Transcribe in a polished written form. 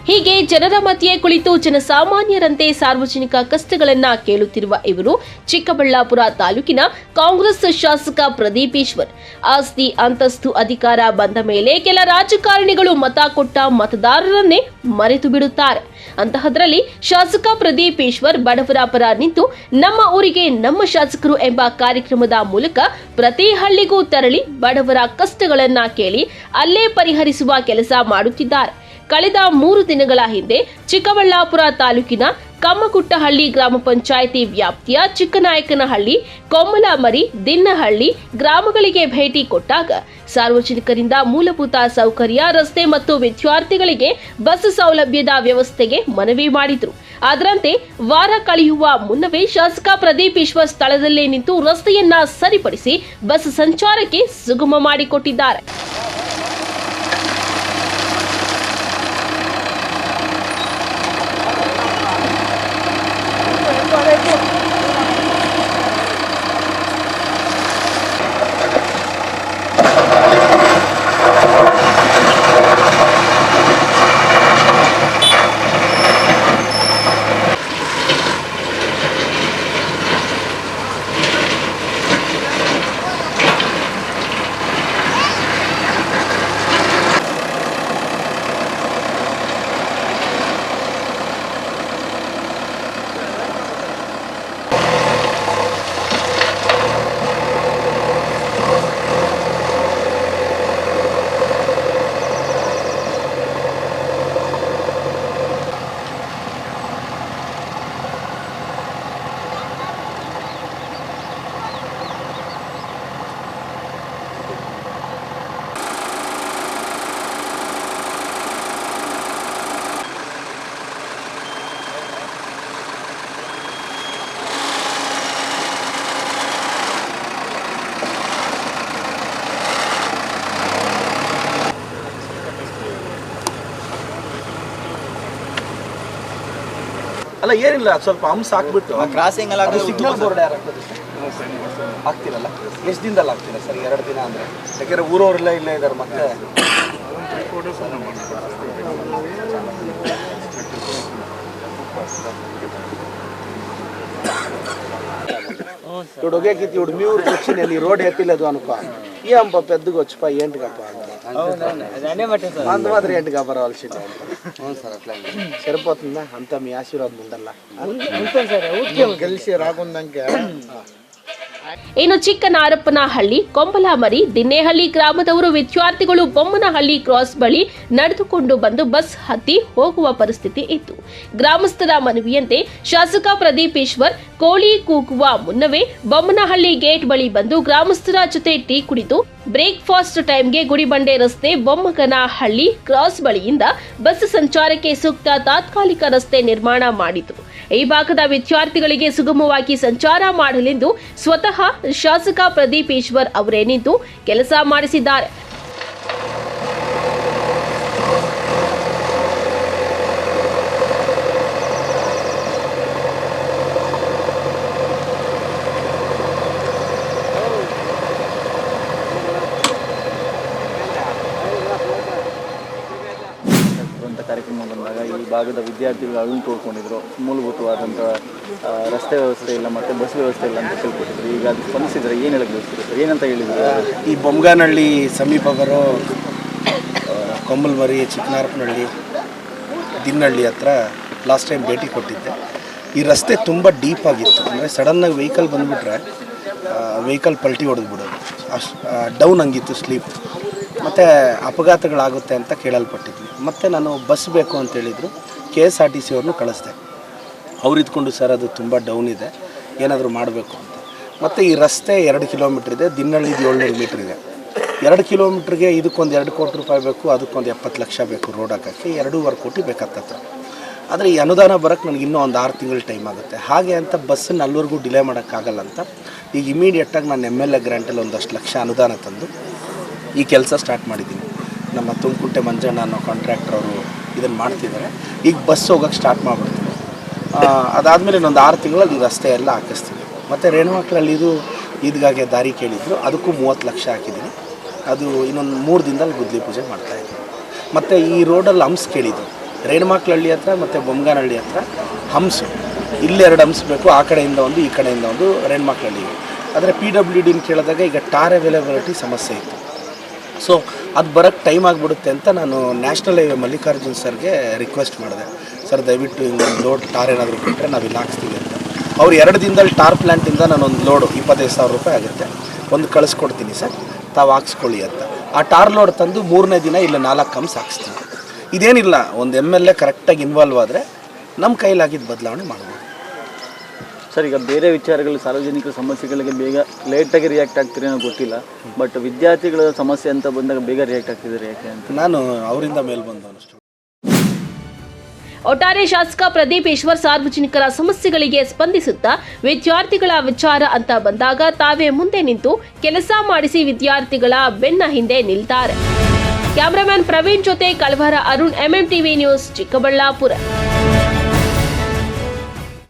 ಹೀಗೆ ಜನರ ಮಧ್ಯೆ ಕುಳಿತು ಜನಸಾಮಾನ್ಯರಂತೆ ಸಾರ್ವಜನಿಕ ಕಷ್ಟಗಳನ್ನ ಕೇಳುತ್ತಿರುವ ಇವರು ಚಿಕ್ಕಬಳ್ಳಾಪುರ ತಾಲೂಕಿನ ಕಾಂಗ್ರೆಸ್ ಶಾಸಕ ಪ್ರದೀಪ್ ಈಶ್ವರ್. ಆಸ್ತಿ ಅಂತಸ್ತು ಅಧಿಕಾರ ಬಂದ ಮೇಲೆ ಕೆಲ ರಾಜಕಾರಣಿಗಳು ಮತ ಕೊಟ್ಟ ಮತದಾರರನ್ನೇ ಮರೆತು ಬಿಡುತ್ತಾರೆ. ಅಂತಹದರಲ್ಲಿ ಶಾಸಕ ಪ್ರದೀಪ್ ಈಶ್ವರ್ ಬಡವರ ಪರ ನಿಂತು ನಮ್ಮ ಊರಿಗೆ ನಮ್ಮ ಶಾಸಕರು ಎಂಬ ಕಾರ್ಯಕ್ರಮದ ಮೂಲಕ ಪ್ರತಿ ಹಳ್ಳಿಗೂ ತೆರಳಿ ಬಡವರ ಕಷ್ಟಗಳನ್ನ ಕೇಳಿ ಅಲ್ಲೇ ಪರಿಹರಿಸುವ ಕೆಲಸ ಮಾಡುತ್ತಿದ್ದಾರೆ. ಕಳೆದ 3 ದಿನಗಳ ಹಿಂದೆ ಚಿಕ್ಕಬಳ್ಳಾಪುರ ತಾಲೂಕಿನ ಕಮ್ಮಗುಟ್ಟಹಳ್ಳಿ ಗ್ರಾಮ ಪಂಚಾಯಿತಿ ವ್ಯಾಪ್ತಿಯ ಚಿಕ್ಕನಾಯಕನಹಳ್ಳಿ, ಕೊಮ್ಮಲಮರಿ, ದಿನ್ನಹಳ್ಳಿ ಗ್ರಾಮಗಳಿಗೆ ಭೇಟಿ ಕೊಟ್ಟಾಗ ಸಾರ್ವಜನಿಕರಿಂದ ಮೂಲಭೂತ ಸೌಕರ್ಯ, ರಸ್ತೆ ಮತ್ತು ವಿದ್ಯಾರ್ಥಿಗಳಿಗೆ ಬಸ್ ಸೌಲಭ್ಯದ ವ್ಯವಸ್ಥೆಗೆ ಮನವಿ ಮಾಡಿದ್ರು. ಅದರಂತೆ ವಾರ ಕಳೆಯುವ ಮುನ್ನವೇ ಶಾಸಕ ಪ್ರದೀಪ್ ಈಶ್ವರ್ ಸ್ಥಳದಲ್ಲೇ ನಿಂತು ರಸ್ತೆಯನ್ನ ಸರಿಪಡಿಸಿ ಬಸ್ ಸಂಚಾರಕ್ಕೆ ಸುಗಮ ಮಾಡಿಕೊಟ್ಟಿದ್ದಾರೆ. ಅಲ್ಲ ಏನಿಲ್ಲ, ಸ್ವಲ್ಪ ಹಂಸ ಹಾಕ್ಬಿಟ್ಟು ಕ್ರಾಸಿಂಗ್ ಎಲ್ಲ ಸಿಗ್ನಲ್ ಬೋರ್ಡ್ ಯಾರು ಆಗ್ತಿರಲ್ಲ? ಎಷ್ಟು ದಿನದಲ್ಲಿ ಆಗ್ತಿಲ್ಲ ಸರ್? 2 ದಿನ ಅಂದರೆ, ಯಾಕೆಂದರೆ ಊರವರೆಲ್ಲ ಇಲ್ಲೇ ಇದ್ದಾರೆ. ಮತ್ತೆ ఇప్పుడు ఒకేకి ఇప్పుడు మీ ఊరికి వచ్చి నేను ఈ రోడ్ ఎక్కలేదు అనుకో, ఈ అంప పెద్దగా వచ్చిపా ఏంటి కప్ప అంత మాత్రం ఏంటి కాపరాల్సిందే. అవును సార్, అట్లా సరిపోతుందా? అంతా మీ ఆశీర్వాదం ఉండాలా. గెలిచి రాకుందాక ಇನ್ನು ಚಿಕ್ಕನಾರಪ್ಪನಹಳ್ಳಿ, ಕೊಂಬಲಮರಿ, ದಿನ್ನೇಹಳ್ಳಿ ಗ್ರಾಮದವರು ವಿದ್ಯಾರ್ಥಿಗಳು ಬೊಮ್ಮನಹಳ್ಳಿ ಕ್ರಾಸ್ ಬಳಿ ನಡೆದುಕೊಂಡು ಬಂದು ಬಸ್ ಹತ್ತಿ ಹೋಗುವ ಪರಿಸ್ಥಿತಿ ಇತ್ತು. ಗ್ರಾಮಸ್ಥರ ಮನವಿಯಂತೆ ಶಾಸಕ ಪ್ರದೀಪ್ ಈಶ್ವರ್ ಕೋಳಿ ಕೂಗುವ ಮುನ್ನವೇ ಬೊಮ್ಮನಹಳ್ಳಿ ಗೇಟ್ ಬಳಿ ಬಂದು ಗ್ರಾಮಸ್ಥರ ಜೊತೆ ಟೀ ಕುಡಿದು ಬ್ರೇಕ್ಫಾಸ್ಟ್ ಟೈಮ್ಗೆ ಗುಡಿಬಂಡೆ ರಸ್ತೆ ಬೊಮ್ಮಗನಹಳ್ಳಿ ಕ್ರಾಸ್ ಬಳಿಯಿಂದ ಬಸ್ ಸಂಚಾರಕ್ಕೆ ಸೂಕ್ತ ತಾತ್ಕಾಲಿಕ ರಸ್ತೆ ನಿರ್ಮಾಣ ಮಾಡಿತು. ಈ ಭಾಗದ ವಿದ್ಯಾರ್ಥಿಗಳಿಗೆ ಸುಗಮವಾಗಿ ಸಂಚಾರ ಮಾಡಲೆಂದು ಸ್ವತಃ ಶಾಸಕ ಪ್ರದೀಪ್ ಈಶ್ವರ್ ಅವರೇ ನಿಂತು ಕೆಲಸ ಮಾಡಿಸಿದ್ದಾರೆ. ಕಾರ್ಯಕ್ರಮ ಬಂದಾಗ ಈ ಭಾಗದ ವಿದ್ಯಾರ್ಥಿಗಳು ಅಳನ್ನು ತೋಡ್ಕೊಂಡಿದ್ರು. ಮೂಲಭೂತವಾದಂಥ ರಸ್ತೆ ವ್ಯವಸ್ಥೆ ಇಲ್ಲ ಮತ್ತು ಬಸ್ ವ್ಯವಸ್ಥೆ ಇಲ್ಲ ಅಂತ ತಿಳ್ಕೊಟ್ಟಿದ್ರು. ಈಗ ಅದು ಸ್ಪಂದಿಸಿದ್ರೆ ಏನು ಹೇಳಕ್ಕೆ ಬಯಸ್ತಿದ್ರು, ಏನಂತ ಹೇಳಿದ್ರು? ಈ ಬೊಮ್ಮಗನಹಳ್ಳಿ ಸಮೀಪ ಬರೋ ಕೊಂಬಲಮರಿ, ಚಿಕ್ಕನಾರಪ್ಪನಹಳ್ಳಿ, ದಿನ್ನಹಳ್ಳಿ ಹತ್ರ ಲಾಸ್ಟ್ ಟೈಮ್ ಭೇಟಿ ಕೊಟ್ಟಿದ್ದೆ. ಈ ರಸ್ತೆ ತುಂಬ ಡೀಪ್ ಆಗಿತ್ತು. ಅಂದರೆ ಸಡನ್ನಾಗಿ ವೆಹಿಕಲ್ ಬಂದುಬಿಟ್ರೆ ವೆಹಿಕಲ್ ಪಲ್ಟಿ ಹೊಡೆದ್ಬಿಡೋದು, ಅಷ್ಟು ಡೌನ್ ಹಂಗಿತ್ತು ಸ್ಲೀಪ್. ಮತ್ತು ಅಪಘಾತಗಳಾಗುತ್ತೆ ಅಂತ ಕೇಳಲ್ಪಟ್ಟಿದ್ವಿ. ಮತ್ತು ನಾನು ಬಸ್ ಬೇಕು ಅಂತ ಹೇಳಿದರು. KSRTC ಅವ್ರನ್ನೂ ಕಳಿಸ್ದೆ. ಅವ್ರು ಇದ್ಕೊಂಡು ಸರ್ ಅದು ತುಂಬ ಡೌನ್ ಇದೆ, ಏನಾದರೂ ಮಾಡಬೇಕು ಅಂತ. ಮತ್ತು ಈ ರಸ್ತೆ 2 ಕಿಲೋಮೀಟ್ರ್ ಇದೆ, ದಿನ್ನಹಳ್ಳಿದು 700 ಮೀಟ್ರ್ ಇದೆ. 2 ಕಿಲೋಮೀಟ್ರಿಗೆ ಇದಕ್ಕೊಂದು 2 ಕೋಟಿ ರೂಪಾಯಿ ಬೇಕು, ಅದಕ್ಕೊಂದು 70 ಲಕ್ಷ ಬೇಕು ರೋಡ್ ಹಾಕೋಕ್ಕೆ. 2.5 ಕೋಟಿ ಬೇಕಾಗ್ತದೆ. ಆದರೆ ಈ ಅನುದಾನ ಬರೋಕ್ಕೆ ನನಗೆ ಇನ್ನೂ ಒಂದು 6 ತಿಂಗಳು ಟೈಮ್ ಆಗುತ್ತೆ. ಹಾಗೆ ಅಂತ ಬಸ್ಸನ್ನು ಅಲ್ಲಿವರೆಗೂ ಡಿಲೇ ಮಾಡೋಕ್ಕಾಗಲ್ಲ ಅಂತ ಈಗ ಇಮಿಡಿಯೇಟಾಗಿ ನಾನು MLA ಗ್ರ್ಯಾಂಟಲ್ಲಿ ಒಂದಷ್ಟು ಲಕ್ಷ ಅನುದಾನ ತಂದು ಈ ಕೆಲಸ ಸ್ಟಾರ್ಟ್ ಮಾಡಿದ್ದೀನಿ. ನಮ್ಮ ತುಮಕುಂಟೆ ಮಂಜಣ್ಣ ಅನ್ನೋ ಕಾಂಟ್ರಾಕ್ಟರ್ ಅವರು ಇದನ್ನು ಮಾಡ್ತಿದ್ದಾರೆ. ಈಗ ಬಸ್ ಹೋಗೋಕ್ಕೆ ಸ್ಟಾರ್ಟ್ ಮಾಡಿಬಿಡ್ತೀವಿ. ಅದಾದಮೇಲೆ ಇನ್ನೊಂದು 6 ತಿಂಗಳಲ್ಲಿ ಈ ರಸ್ತೆ ಎಲ್ಲ ಹಾಕಿಸ್ತೀವಿ. ಮತ್ತು ರೇಣುಮಕ್ಕಳಲ್ಲಿ ಇದು ಈದ್ಗಾಗೆ ದಾರಿ ಕೇಳಿದ್ರು, ಅದಕ್ಕೂ 30 ಲಕ್ಷ ಹಾಕಿದ್ದೀನಿ. ಅದು ಇನ್ನೊಂದು 3 ದಿನದಲ್ಲಿ ಗುದ್ಲಿ ಪೂಜೆ ಮಾಡ್ತಾಯಿದ್ವಿ. ಮತ್ತು ಈ ರೋಡಲ್ಲಿ ಹಂಪ್ಸ್ ಕೇಳಿದ್ರು, ರೇಣುಮಾಕ್ಲಹಳ್ಳಿ ಹತ್ರ ಮತ್ತು ಬೊಮ್ಮಗಾನಹಳ್ಳಿ ಹತ್ರ ಹಂಸು, ಇಲ್ಲಿ 2 ಹಂಸ್ ಬೇಕು, ಆ ಕಡೆಯಿಂದ ಒಂದು ಈ ಕಡೆಯಿಂದ ಒಂದು ರೇಣುಮಾಕ್ಲಹಳ್ಳಿಗೆ. ಆದರೆ PWDನ ಕೇಳಿದಾಗ ಈಗ ಟಾರ್ ಅವೈಲಬಿಲಿಟಿ ಸಮಸ್ಯೆ ಇತ್ತು. ಸೊ ಅದು ಬರೋಕ್ಕೆ ಟೈಮ್ ಆಗಿಬಿಡುತ್ತೆ ಅಂತ ನಾನು ನ್ಯಾಷನಲ್ ಹೈವೇ ಮಲ್ಲಿಕಾರ್ಜುನ್ ಸರ್ಗೆ ರಿಕ್ವೆಸ್ಟ್ ಮಾಡಿದೆ. ಸರ್ ದಯವಿಟ್ಟು ಹಿಂಗೊಂದು ಲೋಡ್ ಟಾರ್ ಏನಾದರೂ ಕೊಟ್ಟರೆ ನಾವು ಇಲ್ಲಿ ಹಾಕ್ಸ್ತೀವಿ ಅಂತ. ಅವ್ರು 2 ದಿನದಲ್ಲಿ ಟಾರ್ ಪ್ಲ್ಯಾಂಟಿಂದ ನಾನೊಂದು ಲೋಡು 25,000 ರೂಪಾಯಿ ಆಗುತ್ತೆ, ಒಂದು ಕಳಿಸ್ಕೊಡ್ತೀನಿ ಸರ್, ತಾವು ಹಾಕ್ಸ್ಕೊಳ್ಳಿ ಅಂತ. ಆ ಟಾರ್ ಲೋಡ್ ತಂದು 3ನೇ ದಿನ ಇಲ್ಲ 4 ಹಂಸ್ ಹಾಕ್ಸ್ತೀವಿ. ಇದೇನಿಲ್ಲ, ಒಂದು MLA ಕರೆಕ್ಟಾಗಿ ಇನ್ವಾಲ್ವ್ ಆದರೆ ನಮ್ಮ ಕೈಲಾಗಿದ್ದು ಬದಲಾವಣೆ ಮಾಡ್ಬೋದು. ಸರ್, ಈಗ ಬೇರೆ ವಿಚಾರಗಳು ಸಾರ್ವಜನಿಕ ಸಮಸ್ಯೆಗಳಿಗೆ ಬೇಗ ಲೇಟಾಗಿ ರಿಯಾಕ್ಟ್ ಆಗ್ತೀರಿ ಅನ್ನೋ ಗೊತ್ತಿಲ್ಲ, ಬಟ್ ವಿದ್ಯಾರ್ಥಿಗಳ ಸಮಸ್ಯೆ ಅಂತ ಬಂದಾಗ ಬೇಗ ರಿಯಾಕ್ಟ್ ಆಗ್ತಿದ್ದಾರೆ ಯಾಕೆ ಅಂತ? ನಾನು ಅವರಿಂದ ಮೇಲೆ ಬಂದವನಷ್ಟು. ಒಟ್ಟಾರೆ ಶಾಸಕ ಪ್ರದೀಪ್ ಈಶ್ವರ್ ಸಾರ್ವಜನಿಕರ ಸಮಸ್ಯೆಗಳಿಗೆ ಸ್ಪಂದಿಸುತ್ತಾ ವಿದ್ಯಾರ್ಥಿಗಳ ವಿಚಾರ ಅಂತ ಬಂದಾಗ ತಾವೇ ಮುಂದೆ ನಿಂತು ಕೆಲಸ ಮಾಡಿಸಿ ವಿದ್ಯಾರ್ಥಿಗಳ ಬೆನ್ನ ಹಿಂದೆ ನಿಲ್ತಾರೆ. ಕ್ಯಾಮರಾಮನ್ ಪ್ರವೀಣ್ ಜೊತೆ ಕಳವರ ಅರುಣ್, MMTV ನ್ಯೂಸ್, ಚಿಕ್ಕಬಳ್ಳಾಪುರ.